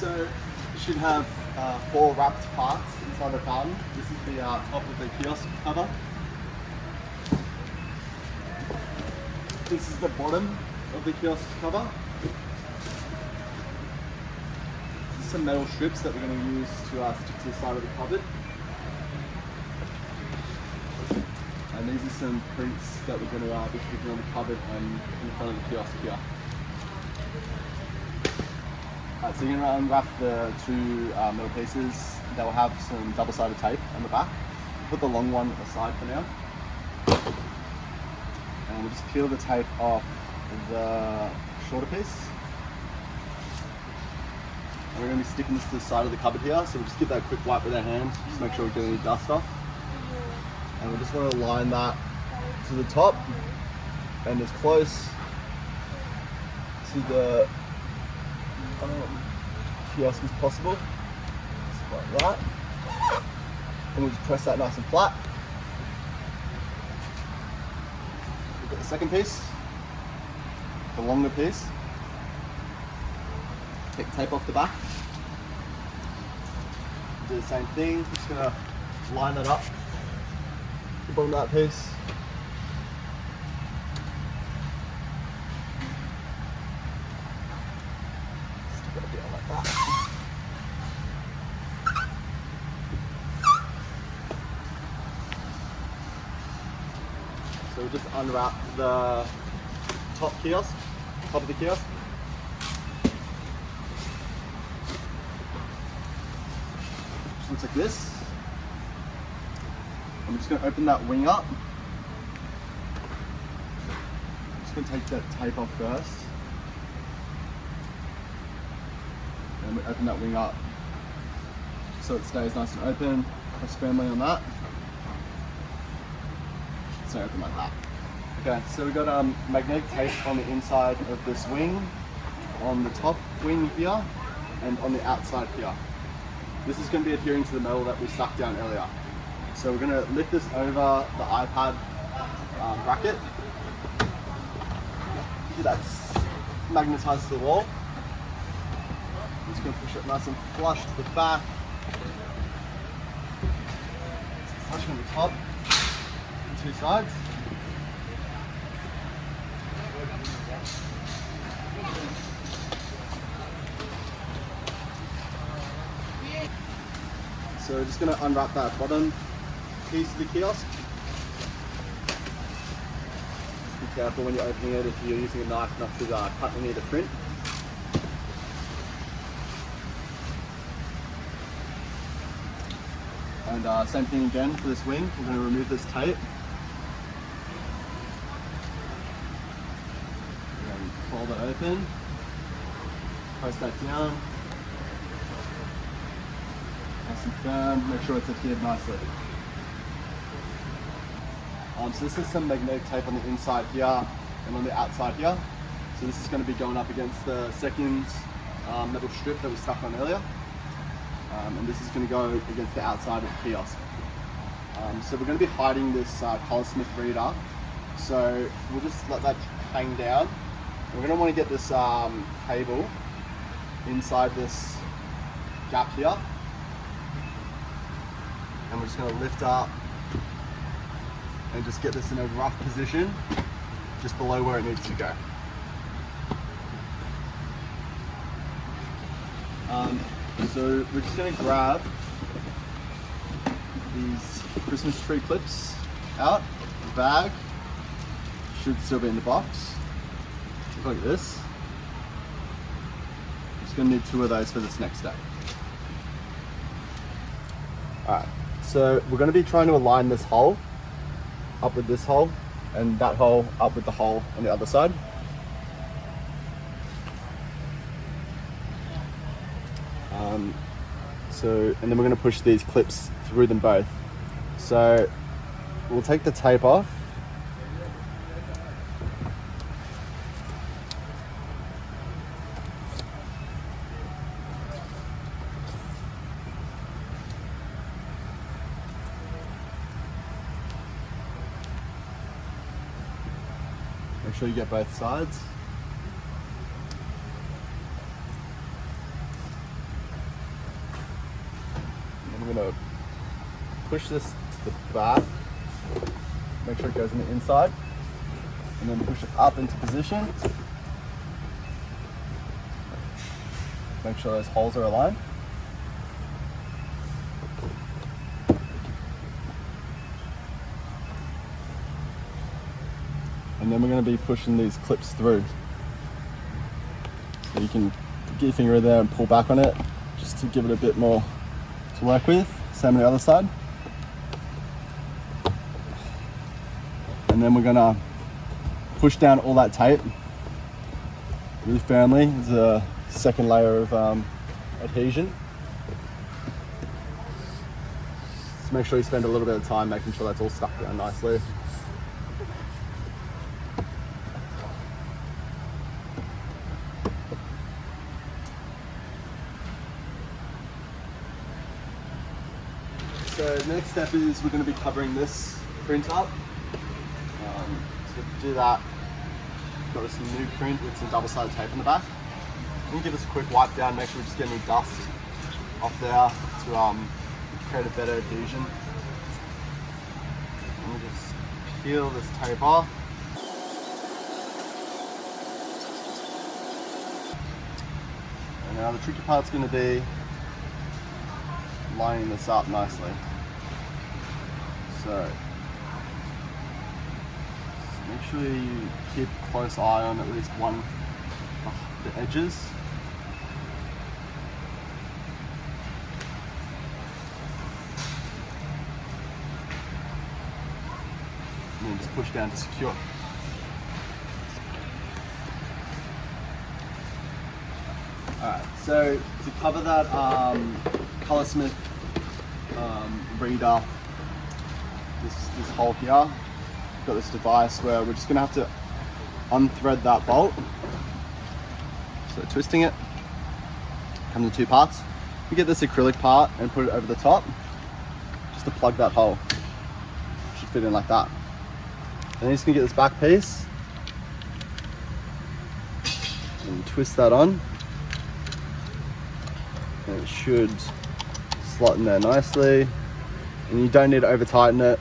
So you should have 4 wrapped parts inside the carton. This is the top of the kiosk cover. This is the bottom of the kiosk cover. This is some metal strips that we're going to use to stick to the side of the cupboard. And these are some prints that we're going to be sticking on the cupboard and in front of the kiosk here. Alright, so you're going to unwrap the 2 metal pieces that will have some double-sided tape on the back. Put the long one aside for now. And we'll just peel the tape off the shorter piece. And we're going to be sticking this to the side of the cupboard here, so we'll just give that a quick wipe with our hand, just make sure we get any dust off. And we just want to align that to the top and as close to the kiosk as possible, just like that. And we'll just press that nice and flat. We've got the second piece, the longer piece. Take the tape off the back. Do the same thing, just gonna line that up, the bottom of that piece. So we'll just unwrap the top of the kiosk. Just looks like this. I'm just going to open that wing up. I'm just going to take that tape off first. And we open that wing up so it stays nice and open. Press firmly on that. Stay open like that. Okay, so we've got magnetic tape on the inside of this wing, on the top wing here, and on the outside here. This is going to be adhering to the metal that we stuck down earlier. So we're going to lift this over the iPad bracket. That's magnetized to the wall. I'm just going to push it nice and flush to the back. It's touching on the top, the 2 sides. So we're just going to unwrap that bottom piece of the kiosk. Just be careful when you're opening it if you're using a knife not to cut any of the print. And same thing again for this wing. We're going to remove this tape. And fold it open. Press that down. Nice and firm. Make sure it's adhered nicely. So this is some magnetic tape on the inside here and on the outside here. So this is going to be going up against the second metal strip that we stuck on earlier. And this is going to go against the outside of the kiosk. So we're going to be hiding this Color-Smith reader. So we'll just let that hang down. We're going to want to get this cable inside this gap here. And we're just going to lift up and just get this in a rough position, just below where it needs to go. So we're just going to grab these Christmas tree clips out. The bag should still be in the box. Look like this. I'm just going to need 2 of those for this next step. Alright, so we're going to be trying to align this hole up with this hole and that hole up with the hole on the other side. And then we're going to push these clips through them both. So we'll take the tape off. Make sure you get both sides. I'm gonna push this to the back, make sure it goes in the inside, and then push it up into position. Make sure those holes are aligned. And then we're going to be pushing these clips through. So you can get your finger in there and pull back on it just to give it a bit more to work with. Same on the other side. And then we're going to push down all that tape really firmly. There's a second layer of adhesion. Just make sure you spend a little bit of time making sure that's all stuck down nicely. So the next step is we're going to be covering this print up. To do that, we've got this new print with some double-sided tape on the back. I'm going to give this a quick wipe down, make sure we just get any dust off there to create a better adhesion. And we'll just peel this tape off. And now the tricky part's going to be lining this up nicely. So make sure you keep a close eye on at least one of the edges. And then just push down to secure. Alright, so to cover that Colorsmith reader, this hole here, we've got this device where we're just going to have to unthread that bolt. So twisting it, comes in two parts. You get this acrylic part and put it over the top, just to plug that hole. Should fit in like that. And then you're just going to get this back piece and twist that on. And it should slot in there nicely. And you don't need to over tighten it.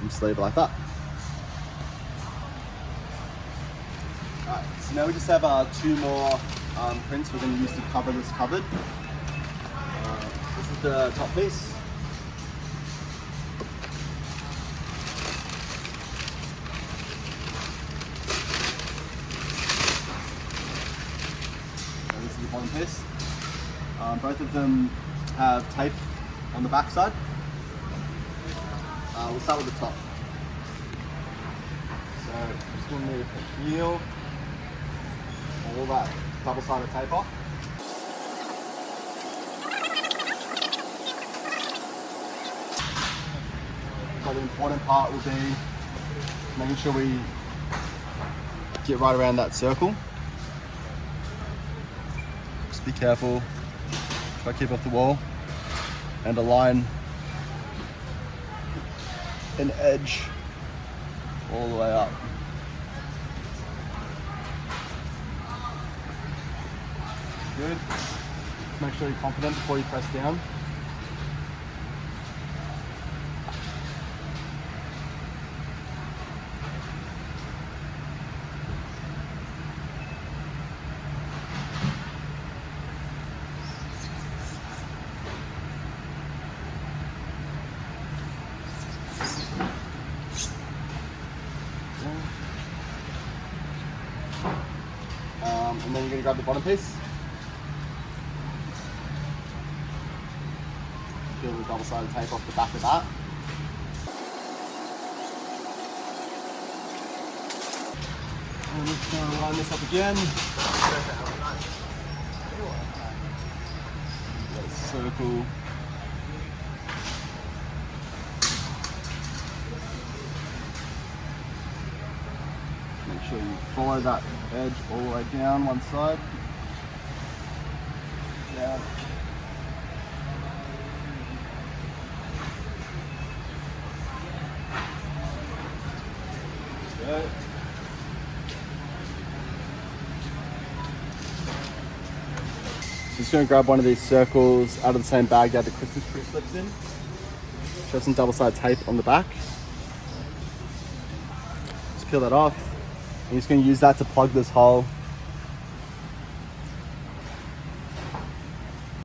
Just leave it like that. Alright, so now we just have two more prints we're going to use to cover this cupboard. This is the top piece. And this is the bottom piece. Both of them have tape on the back side. We'll start with the top. So I'm just going to peel all that double-sided tape off. But the important part will be making sure we get right around that circle. Just be careful. Try to keep off the wall and align an edge all the way up. Good. Just make sure you're confident before you press down. And then you're going to grab the bottom piece. Peel the double-sided tape off the back of that. And we're just going to line this up again. Got a circle. Make sure you follow that edge all the way down one side. Down. Go. Just gonna grab one of these circles out of the same bag that the Christmas tree slips in. Show some double-sided tape on the back. Just peel that off. I'm just gonna use that to plug this hole